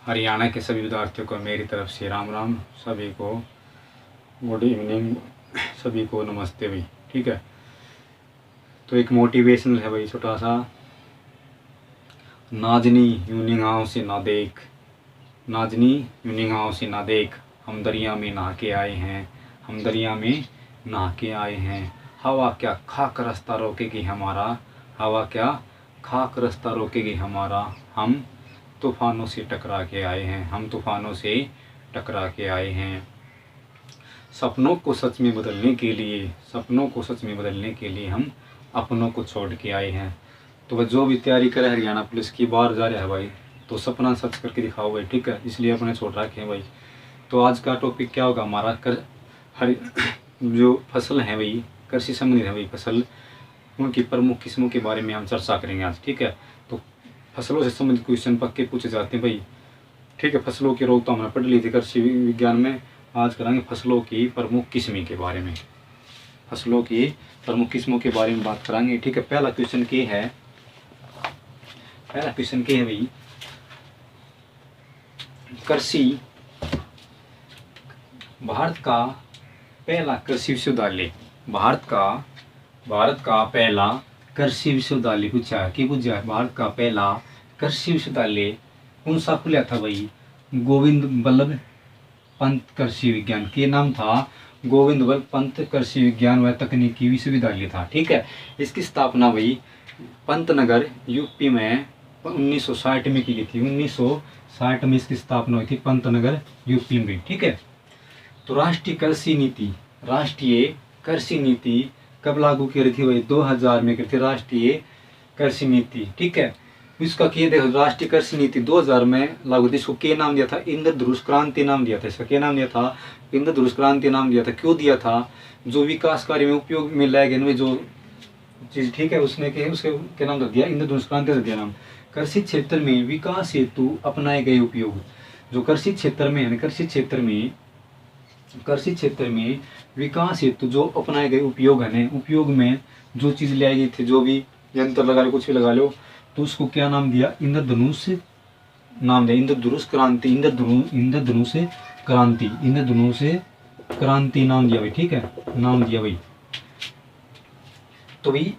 हरियाणा के सभी विद्यार्थियों को मेरी तरफ से राम राम, सभी को गुड इवनिंग, सभी को नमस्ते भाई। ठीक है, तो एक मोटिवेशनल है भाई छोटा सा। नाजनी यूं निगाहों से ना देख, नाजनी यूं निगाहों से ना देख, हम दरिया में नहा के आए हैं, हम दरिया में नहा के आए हैं। हवा क्या खाक रास्ता रोकेगी हमारा, हवा क्या खाक रास्ता रोकेगी हमारा, हम तूफ़ानों से टकरा के आए हैं, हम तूफ़ानों से टकरा के आए हैं। सपनों को सच में बदलने के लिए, सपनों को सच में बदलने के लिए हम अपनों को छोड़ के आए हैं। तो वह जो भी तैयारी करे हरियाणा पुलिस की, बाहर जा रहा है भाई, तो सपना सच करके दिखाओ भाई। ठीक है, इसलिए अपने छोड़ रखे हैं भाई। तो आज का टॉपिक क्या होगा हमारा, जो फसल है भाई, कृषि संबंधित है भाई फसल, उनकी प्रमुख किस्मों के बारे में हम चर्चा करेंगे आज। ठीक है, तो फसलों से संबंधित क्वेश्चन पक्के पूछे जाते हैं भाई। ठीक है, फसलों के रोग तो हमने पढ़ ली थी कृषि विज्ञान में। आज कराएंगे फसलों की प्रमुख किस्में के बारे में, फसलों की प्रमुख किस्मों के बारे में बात कराएंगे। ठीक है, पहला क्वेश्चन क्या है, पहला क्वेश्चन क्या है भाई, कृषि, भारत का पहला कृषि विश्वविद्यालय, भारत का पहला कृषि विश्वविद्यालय पूछा है कि पूछा है, भारत का पहला कृषि विश्वविद्यालय कौन सा खुला था भाई, गोविंद बल्लभ पंत कृषि विज्ञान के नाम था, गोविंद बल्लभ पंत कृषि विज्ञान व तकनीकी विश्वविद्यालय था। ठीक है, इसकी स्थापना भाई पंतनगर यूपी में 1960 में की गई थी, 1960 में इसकी स्थापना हुई थी पंतनगर यूपी में। ठीक है, तो राष्ट्रीय कृषि नीति कब लागू की रही थी भाई, 2000 में की थी राष्ट्रीय कृषि नीति। ठीक है, इसका क्या देखो, राष्ट्रीय कृषि नीति 2000 में लागू थी। इसको क्या नाम दिया था, इंद्रधनुष क्रांति नाम दिया था। इसका क्या नाम दिया था, इंद्रधनुष क्रांति नाम दिया था। क्यों दिया था, जो विकास कार्य में उपयोग में लाए गए जो चीज, ठीक है, उसने के उसके क्या नाम दिया, इंद्रधनुष क्रांति दिया नाम। कृषि क्षेत्र में विकास हेतु अपनाए गए उपयोग, जो कृषि क्षेत्र में है, कृषि क्षेत्र में विकास हेतु जो अपनाए गए उपयोग है, उपयोग में जो चीज लाई गई थी, जो भी यंत्र लगा लो, कुछ भी लगा लो, तो उसको क्या नाम दिया, इंद्रधनुष नाम दिया, इंद्रधनुष क्रांति, इंद्रधनुष क्रांति नाम दिया भाई। ठीक है, नाम दिया भाई। तो भाई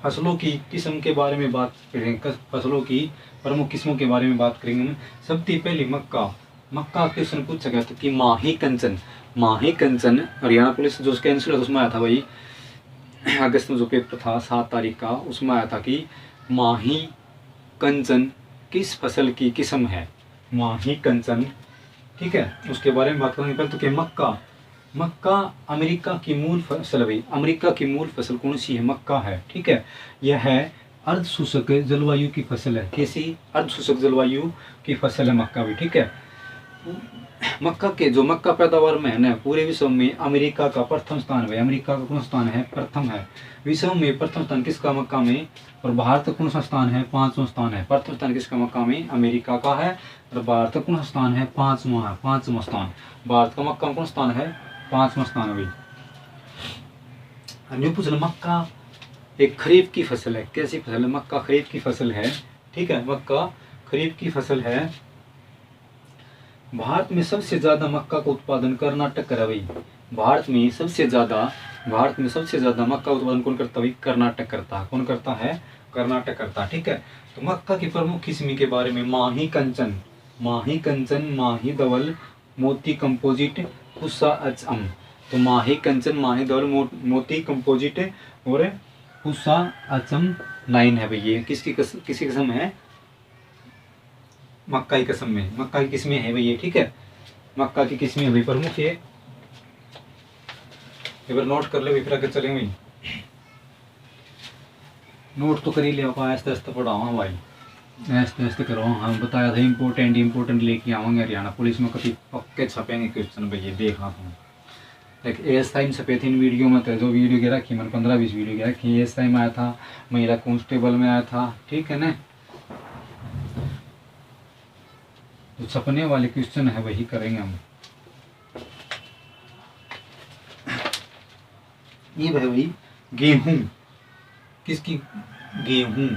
फसलों की किस्म के बारे में बात करेंगे, फसलों की प्रमुख किस्मों के बारे में बात करेंगे। सबसे पहले मक्का क्वेश्चन पूछा गया था कि माही कंचन हरियाणा पुलिस जो कैंसिल उसमें आया था भाई, अगस्त में जो पेपर था 7 तारीख का, उसमें आया था कि माही कंचन किस फसल की किस्म है, माही कंचन। ठीक है, उसके बारे में बात करेंगे। पहले तो क्या मक्का अमेरिका की मूल फसल भाई, अमेरिका की मूल फसल कौन सी है, मक्का है। ठीक है, यह है अर्ध शुष्क जलवायु की फसल है। कैसी, अर्ध शुष्क जलवायु की फसल है मक्का भी। ठीक है, मक्का के जो मक्का पैदावार में है ना, पूरे विश्व में अमेरिका का प्रथम स्थान है। अमेरिका का कौन स्थान है, प्रथम है। विश्व में प्रथम स्थान किसका, मक्का में। और भारत का कौन सा स्थान है, 5वां स्थान है। प्रथम स्थान किसका, मक्का में, अमेरिका का है। और भारत का कौन सा स्थान है, 5वां स्थान। भारत का मक्का में कौन स्थान है, 5वां स्थान है भाई। पूछ मक्का एक खरीफ की फसल है। कैसी फसल है, मक्का खरीफ की फसल है। ठीक है, मक्का खरीफ की फसल है। भारत में सबसे ज्यादा मक्का का उत्पादन कर्नाटक कर भाई। भारत में सबसे ज्यादा मक्का उत्पादन कौन करता है भाई, कर्नाटक करता है। कौन करता है, कर्नाटक करता है। ठीक है, तो मक्का की प्रमुख किस्म के बारे में, माही कंचन, माही धवल, मोती कंपोजिट, पुसा अचम। तो माही कंचन, माही धवल, मोती कंपोजिट और पुसा अचम लाइन है भाई। ये किसकी किस्म है, मक्का की किस्म में, मक्का की किस्में है भाई ये। ठीक है, मक्का की किस्में है भाई प्रमुख ये। एक बार नोट कर ले भाई, फिर आगे चलेंगे भाई। नोट तो कर ही ले, आस्ते आस्ते पढ़ाओ भाई, आस्ते आस्ते करो। हम बताया था इम्पोर्टेंट लेके आवांगे। हरियाणा पुलिस में कभी पक्के छपेंगे क्वेश्चन भाई, ये देखा तुम। देख एस टाइम छपे थे इन वीडियो में, तो जो वीडियो गिरा रखी मैंने 15-20 वीडियो गिरा रखी। एस टाइम आया था, महिला कांस्टेबल में आया था। ठीक है ना, तो छपने वाले क्वेश्चन है वही करेंगे हम। ये भाई गेहूं किसकी, गेहूं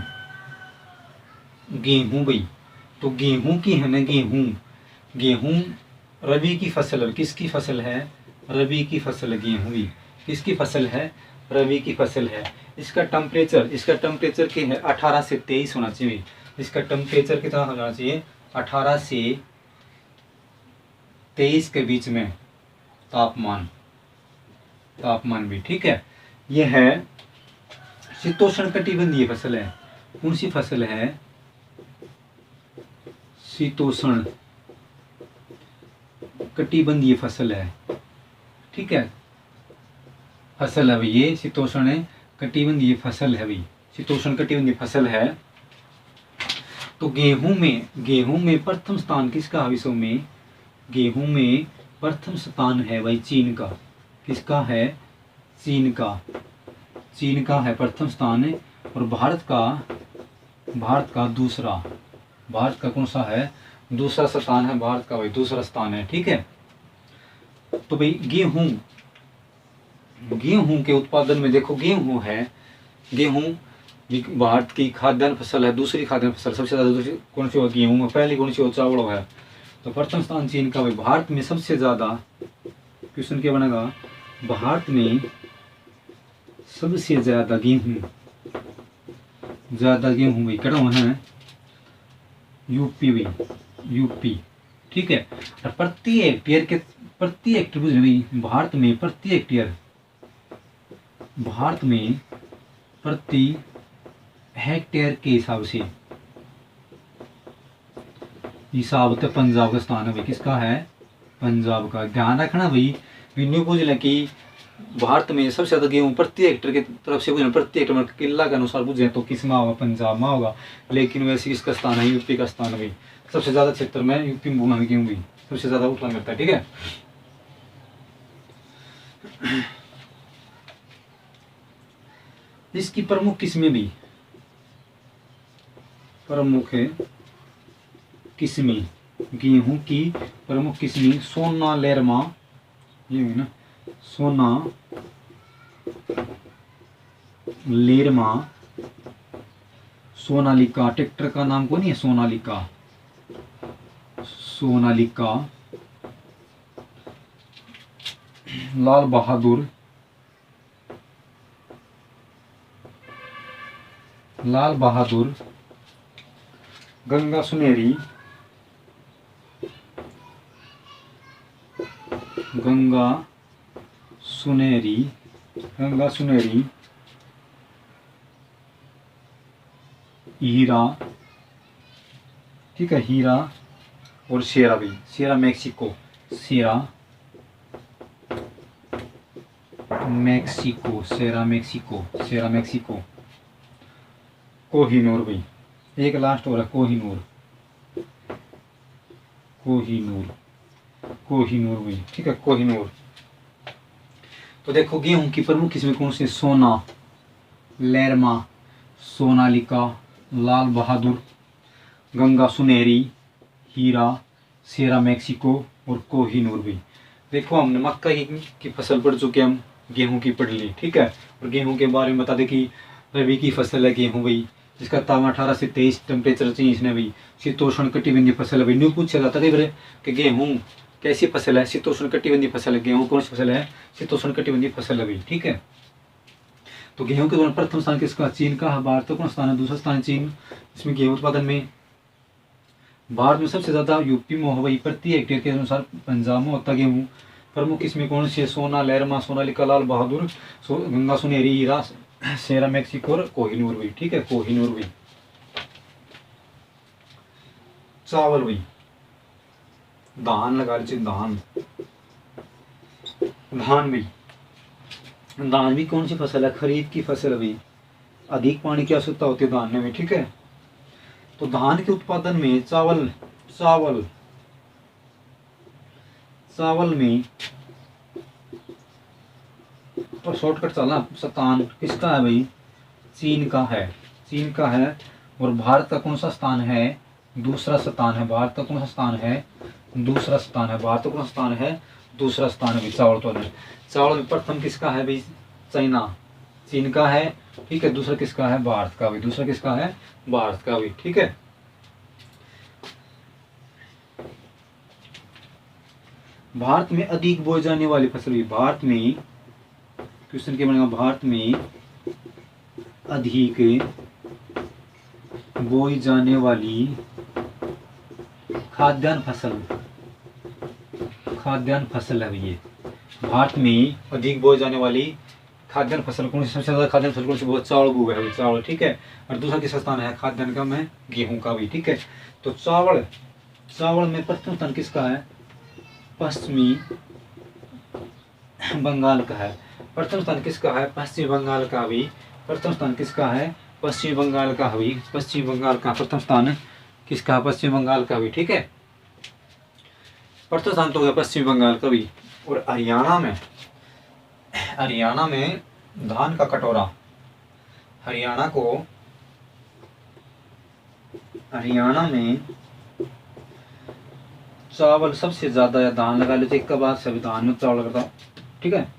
भाई। तो गेहूं की है ना, गेहूं, गेहूं रबी की फसल, किसकी फसल है, रबी की फसल है गेहूं भी, किसकी फसल है, रबी की फसल है। इसका टेम्परेचर क्या है, 18 से 23 होना चाहिए। इसका टेम्परेचर कितना होना चाहिए, 18 से 23 के बीच में तापमान भी, ठीक है। यह है शीतोष्ण कटिबंधीय फसल है। कौन सी फसल है, शीतोष्ण कटिबंधीय फसल है, ठीक है, फसल है भाई, ये शीतोष्ण कटिबंधीय फसल है भाई, शीतोष्ण कटिबंधीय फसल है। तो गेहूं में प्रथम स्थान किसका है, विश्व में गेहूं में प्रथम स्थान है भाई चीन का। किसका है, चीन का है प्रथम स्थान है। और भारत का दूसरा, भारत का कौन सा है, दूसरा स्थान है भारत का भाई, दूसरा स्थान है, ठीक है। तो भाई गेहूं के उत्पादन में देखो, गेहूं भारत की खाद्यान्न फसल है, दूसरी खाद्यान्न फसल सबसे ज्यादा दूसरी कौन सी हो, गेहूं, पहली कौन सी हो, चावल है। तो प्रथम स्थान चीन का भाई। भारत में सबसे ज्यादा, क्वेश्चन क्या बनेगा, भारत में सबसे ज्यादा गेहूं भाई कड़ा है यूपी भाई, यूपी, ठीक है। और प्रति हेक्टेयर बुझ भाई, भारत में प्रति हेक्टेयर के हिसाब तो पंजाब का स्थान है भाई, किसका है, पंजाब का। ध्यान रखना भाई, न्यू पूछ लें कि भारत में सबसे ज्यादा गेहूं प्रति हेक्टेयर की तरफ से पूछना, प्रति हेक्टेयर में किला के अनुसार पूछे तो किस में होगा, पंजाब में होगा। लेकिन वैसे इसका स्थान है यूपी का स्थान है भाई, सबसे ज्यादा क्षेत्र में यूपी में भूमि गेहूं भी सबसे ज्यादा उत्पादन करता है, ठीक है। इसकी प्रमुख किस्में भी, प्रमुख किस्में गेहूं की प्रमुख किस्में सोना लेरमा, ये हुई ना, सोना लेरमा, सोनालिका, ट्रैक्टर का नाम कौन है, सोनालिका, लाल बहादुर, गंगा सुनेरी, हीरा, ठीक है, हीरा और शेरा भी, शेरा मैक्सिको, कोहिनूर भाई, एक लास्ट हो रहा कोहिनूर भाई, ठीक है, कोहिनूर। तो देखो गेहूं की प्रमुख किस्में कौन सी, सोना लेरमा, सोनालिका, लाल बहादुर, गंगा सुनेरी, हीरा, शेरा मैक्सिको और कोहिनूर भी। देखो हमने मक्का की फसल पढ़ चुके, हम गेहूं की पढ़ ली, ठीक है। और गेहूं के बारे में बता दें कि रबी की फसल है गेहूं भाई, जिसका तापमान 18 से 23 टेम्परेचर चाहिए इसने भाई। शीतोष्ण कटिबंधीय फसल है भाई, न्यू पूछा जाता है कि गेहूं कैसी फसल है, शीतोष्ण कटिबंधीय फसल है, गेहूं कौन सी फसल है, शीतोष्ण कटिबंधीय फसल है भाई, ठीक है। तो गेहूं के प्रथम स्थान किसका, चीन का, भारत का कौन स्थान है, दूसरा स्थान चीन। इसमें गेहूं उत्पादन में भारत में सबसे ज्यादा यूपी में हो भाई, प्रति हेक्टेयर के अनुसार पंजाब में होता गेहूं। प्रमुख इसमें कौन सी है, सोना लेरमा, सोनालिका, लाल बहादुर, गंगा सुनेरी, हीरा, शेरा मैक्सिको और कोहिनूर भी, ठीक है, कोहिनूर भी। चावल भी, धान लगा लीजिए, धान भी कौन सी फसल है, खरीफ की फसल है भाई, अधिक पानी की आवश्यकता होती है धान में, ठीक है। तो धान के उत्पादन में चावल में और शॉर्टकट चलना, स्थान किसका है भाई, चीन का है। और भारत का कौन सा स्थान है, दूसरा स्थान है, भारत का कौन सा स्थान है, दूसरा स्थान है, भारत का कौन सा स्थान है, दूसरा स्थान है भाई। चावल में प्रथम किसका है भाई, चाइना, चीन का है, ठीक है। दूसरा किसका है, भारत का भी, ठीक है। भारत में अधिक बोई जाने वाली फसल हुई। भारत में, क्वेश्चन क्या बनेगा, भारत में अधिक बोई जाने वाली खाद्यान्न फसल है ये। भारत में अधिक बोई जाने वाली खाद्यान्न फसल कौन सी, सबसे ज्यादा खाद्यान्न फसल कौन सी, बहुत चावल को है, चावल, ठीक है। और दूसरा किसका स्थान है खाद्यान्न का में, गेहूं का भी, ठीक है। तो चावल में प्रथम स्थान किसका है, पश्चिमी बंगाल का है। प्रथम स्थान किसका है, पश्चिमी बंगाल का भी। प्रथम स्थान किसका है, पश्चिमी बंगाल का भी। पश्चिमी बंगाल का प्रथम स्थान किसका, पश्चिमी बंगाल का भी, ठीक है। प्रथम स्थान तो हो गया पश्चिमी बंगाल का भी। और हरियाणा में धान का कटोरा, हरियाणा में चावल सबसे ज्यादा, या धान लगा लो, एक बाद सभी धान में चावल लगता, ठीक है।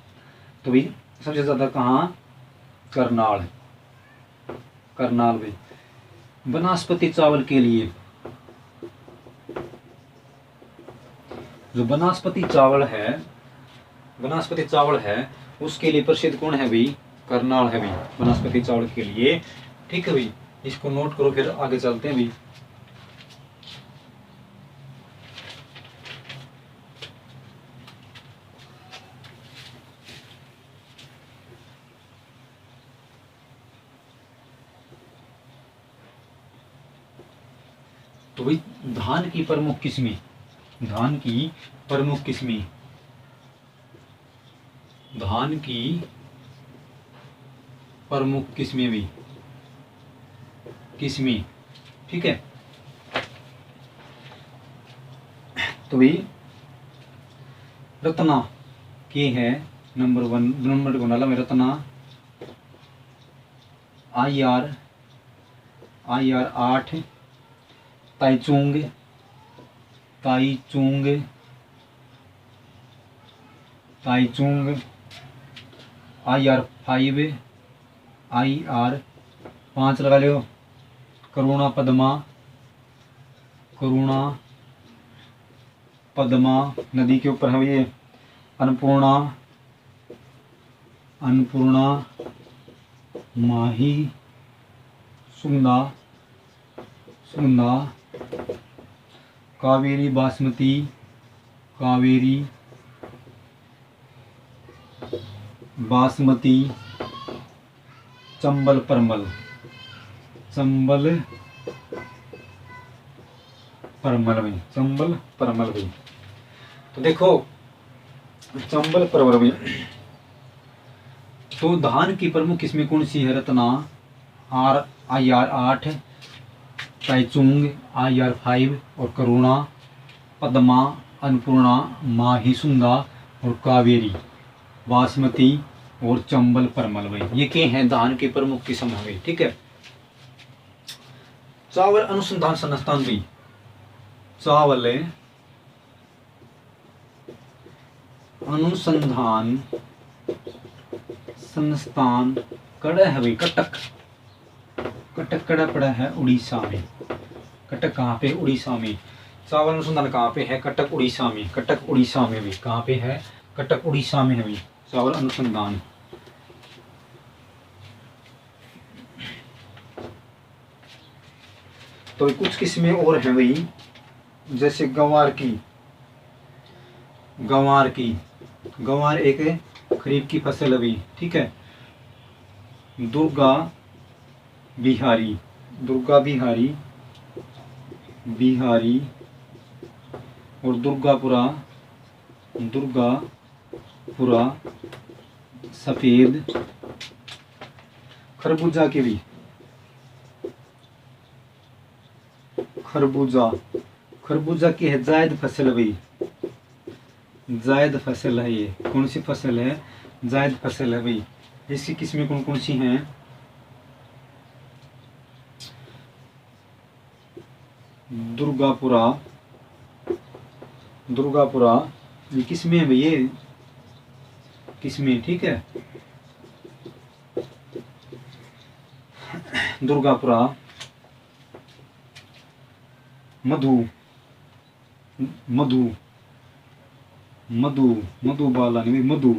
तो भी सबसे ज्यादा कहाँ, करनाल में। वनस्पति चावल के लिए, जो वनस्पति चावल है उसके लिए प्रसिद्ध कौन है भाई, करनाल है भाई, वनस्पति चावल के लिए, ठीक है भाई। इसको नोट करो, फिर आगे चलते हैं भाई। तो भाई धान की प्रमुख किस्में, धान की प्रमुख किस्में भी, ठीक है। तो भाई रत्ना के है नंबर 1 में रत्ना, IR 8, ताइचुंग IR 5 लगा लो। करुणा पद्मा नदी के ऊपर है ये। अन्नपूर्णा माही सुगंधा, कावेरी बासमती, चंबल परमल भाई। तो देखो चंबल परमल भाई, तो धान की प्रमुख किस्में कौन सी है, रत्ना IR 8, ताइचुंग IR 5, और करुणा, पद्मा, अन्नपूर्णा, माहिसुंदा, और कावेरी बासमती, और चंबल परमल भाई। ये क्या हैं धान के प्रमुख किस्म है भाई, ठीक है। चावल अनुसंधान संस्थान भी, चावल अनुसंधान संस्थान कड़ा है भाई, कटक कड़ा पड़ा है उड़ीसा में। कटक कहाँ पे, उड़ीसा में। चावल अनुसंधान कहाँ पे है, कटक उड़ीसा में। कटक उड़ीसा में भी, कहाँ पे है, कटक उड़ीसा में है भाई चावल अनुसंधान। तो कुछ किस्में और हैं भाई, जैसे गंवार एक खरीफ की फसल है भाई, ठीक है। दुर्गा बिहारी और दुर्गापुरा सफेद। खरबूजा की भी, खरबूजा की है जायद फसल भाई, जायद फसल है ये। कौन सी फसल है, जायद फसल है भाई। इसकी किस्में कौन सी हैं, दुर्गापुरा ये किस्में है भाई, ये किस्में, ठीक है। दुर्गापुरा, मधु मधु, मधुबाला नहीं भाई, मधु,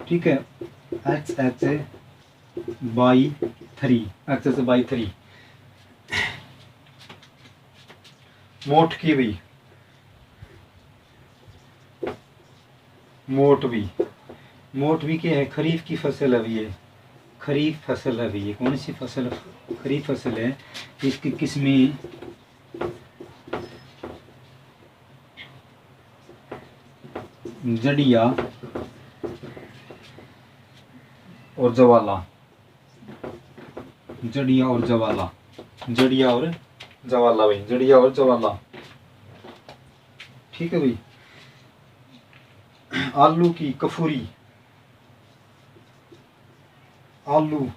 ठीक है। XH/3, XH/3। मोटकी भाई, मोटवी, मोटवी क्या है? खरीफ की फसल है ये, खरीफ फसल है ये। कौन सी फसल? खरीफ फसल है। इसकी किस्में जड़िया और जवाला, जड़िया और जवाला, जड़िया और जवाला भाई, जड़िया और जवाला, ठीक है भाई। आलू की कफूरी, आलू,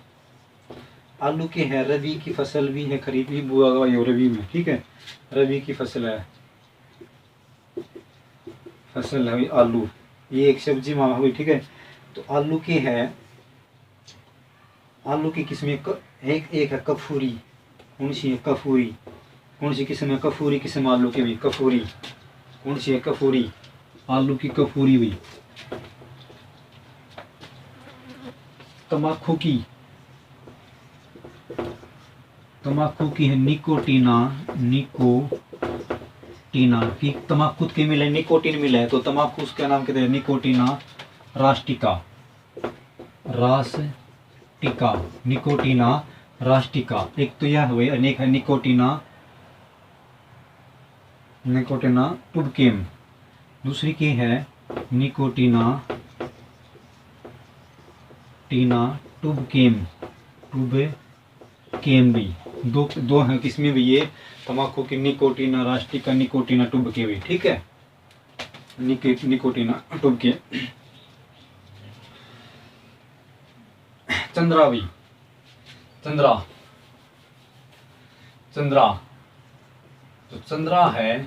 आलू के है रबी की फसल भी है, खरीफ भी बुआ हुआ है रबी में, ठीक है। रबी की फसल है, फसल है भाई आलू, ये एक सब्जी माना हुई, ठीक है। तो आलू के है, आलू की किस्में एक एक है कफूरी। कौन सी है? कफूरी। कौन सी किस्म है? कफूरी किस्म आलू की भी, कफूरी। कौन सी है? कफूरी, आलू की कफूरी हुई। तम्बाकू की, तम्बाकू की है निकोटीना, निकोटीना की। तम्बाकू के मिला है, निकोटीन मिला है, तो तम्बाकू उसका नाम कहते हैं निकोटीना रास्टिका, रास्टिका, निकोटीना रास्टिका। एक तो यह हुए, अनेक है निकोटीना, निकोटीना टुबकेम। दूसरी की है निकोटीना, टीना टुबकेम, टुबकेम भी। दो है किसमें भी ये तम्बाकू की, निकोटीना रास्टिका, निकोटीना टुबके भी, ठीक है। निकोटीना टुबके। चंद्रा भी, चंद्रा, चंद्रा, तो चंद्रा है,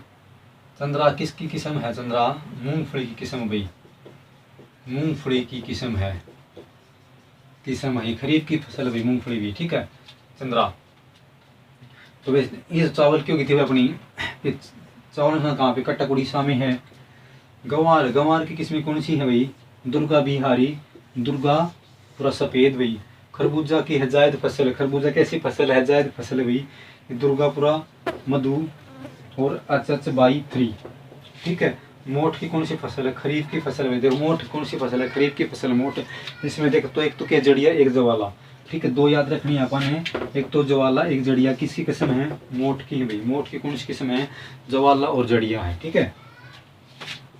चंद्रा किसकी किस्म है? चंद्रा मूंगफली की किस्म भाई, मूंगफली की किस्म है, किस्म है, खरीफ की फसल भी मूंगफली भी, ठीक है। चंद्रा। तो ये चावल क्यों की थी अपनी, चावल कहाँ पे? कटक उड़ीसा में है। गंवार, गंवार की किस्में कौन सी है भाई? दुर्गा बिहारी, दुर्गा पूरा सफेद भाई। खरबूजा की है जायद फसल, खरबूजा कैसी फसल है? जायद फसल है भाई। दुर्गापुरा, मधु और XH/3, ठीक है। मोठ की कौन सी फसल है? खरीफ की फसल है। देखो मोठ कौन सी फसल है? खरीफ की फसल मोठ। इसमें देखो तो एक तो क्या जड़िया, एक जवाला, ठीक है। दो याद रखनी है अपन है, एक तो जवाला, एक जड़िया। किसकी किस्म है? मोठ की है भाई। मोठ की कौन सी किस्म है? जवाला और जड़िया है, ठीक है।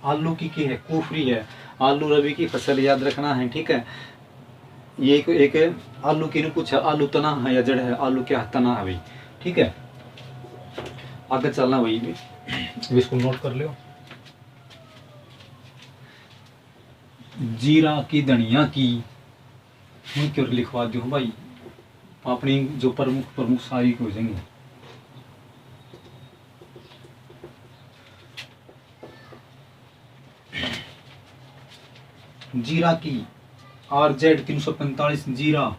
आलू की है? कुफरी है। आलू रबी की फसल, याद रखना है, ठीक है। ये एक आलू की पूछा, आलू तना है या जड़ है? आलू क्या तना है भाई, ठीक है। आगे चलना भाई, इसको नोट कर लो। जीरा की, धनिया की, क्यों लिखवा दो भाई, अपनी जो प्रमुख प्रमुख सारी हो जाएंगे। जीरा की RZ 345, जीरा,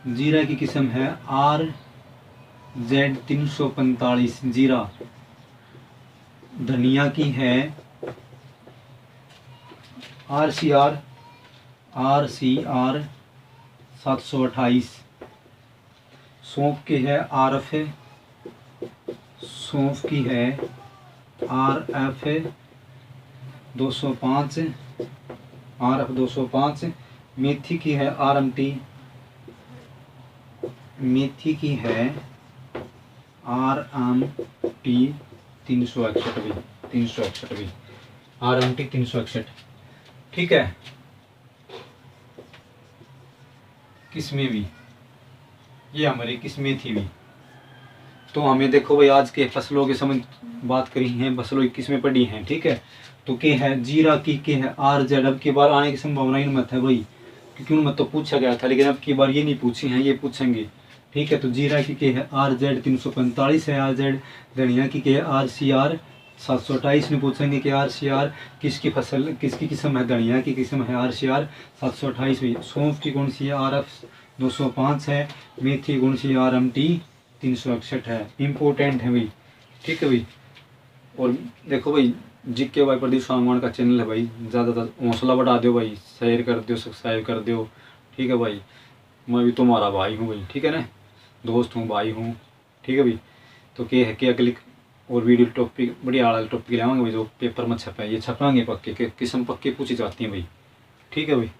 जीरा की किस्म है RZ 345 जीरा। धनिया की है RCR 728। सौंफ की है RF, सौंफ की है RF 205, RF 205। मेथी की है RMT, मेथी की है RMT 361 भी, 361 भी, RMT 361, ठीक है। किस्में भी, ये हमारी किस्में थी भी। तो हमें देखो भाई आज के फसलों के समझ बात करी है, फसलों की किस्में पड़ी हैं, ठीक है। तो क्या है? जीरा की क्या है? RZ। अब की बार आने की संभावना ही मत है भाई, क्योंकि उनमें तो पूछा गया था, लेकिन अब की बार ये नहीं पूछी हैं, ये पूछेंगे, ठीक है। तो जीरा की क्या है? RZ 345 है RZ। धनिया की क्या है? RCR 728 में पूछेंगे कि RCR किसकी फसल, किसकी किस्म है? धनिया की किस्म है RCR 728 भी। सौंफ की कौन सी है? RF 205 है। मेथी कौन सी? RMT 361 है। इम्पोर्टेंट है भाई, ठीक है भाई। और देखो भाई जी के भाई प्रदीप सांगवान का चैनल है भाई, ज़्यादा हौसला बढ़ा दो भाई, शेयर कर दो, सब्सक्राइब कर दो, ठीक है भाई। मैं भी तुम्हारा भाई हूँ भाई, ठीक है ना, दोस्त हूँ, भाई हूँ, ठीक है भाई। तो क्या है कि अगली और वीडियो टॉपिक बढ़िया वाला टॉपिक ले आवांगे भाई, जो पेपर में छपे ये छपाएंगे पक्के, किस्म पक्के पूछी जाती हैं भाई, ठीक है भाई।